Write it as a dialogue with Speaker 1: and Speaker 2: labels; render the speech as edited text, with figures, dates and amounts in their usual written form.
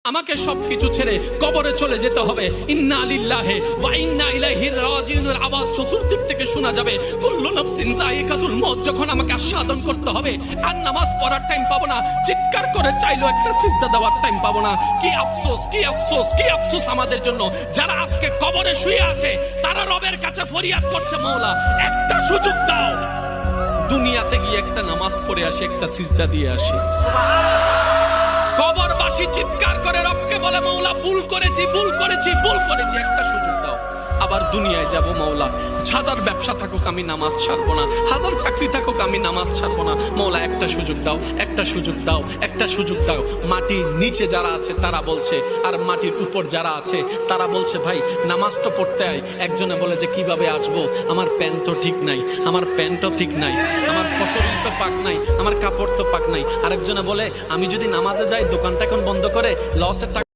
Speaker 1: আমাকে সবকিছু ছেড়ে কবরে চলে যেতে হবে। ইন্না লিল্লাহি ওয়া ইন্না ইলাইহি রাজিউনের আওয়াজ চতুর্দিক থেকে শোনা যাবে। কুল্লু নাফসিন যায়িকাতুল মউত। যখন আমাকে আস্বাদন করতে হবে আর নামাজ পড়ার টাইম পাবো না, চিৎকার করে চাইলো একটা সিজদা দেওয়ার টাইম পাবো না। কি আফসোস, কি আফসোস, কি আফসোস আমাদের জন্য যারা আজকে কবরে শুয়ে আছে। তারা রবের কাছে ফরিয়াদ করছে, মাওলা একটা সুযোগ দাও, দুনিয়াতে গিয়ে একটা নামাজ পড়ে আসি, একটা সিজদা দিয়ে আসি। কবরবাসী চিৎকার করে রবকে বলে, মাওলা ভুল করেছি, ভুল করেছি, ভুল করেছি, একটা সুযোগ দাও। আবার দুনিয়ায় যাব মাওলা, হাজার ব্যবসা থাকুক আমি নামাজ ছাড়বো না, হাজার চাকরি থাকুক আমি নামাজ ছাড়বো না। মাওলা একটা সুযোগ দাও, একটা সুযোগ দাও, একটা সুযোগ দাও। মাটির নিচে যারা আছে তারা বলছে, আর মাটির উপর যারা আছে তারা বলছে, ভাই নামাজ তো পড়তে আয়। একজনে বলে যে কিভাবে আসবো, আমার প্যান্ট তো ঠিক নাই, আমার প্যান্টও ঠিক নাই, আমার শরীর তো পাক নাই, আমার কাপড় তো পাক নাই। আরেকজনে বলে আমি যদি নামাজে যাই দোকানটা এখন বন্ধ করে লসের টাকা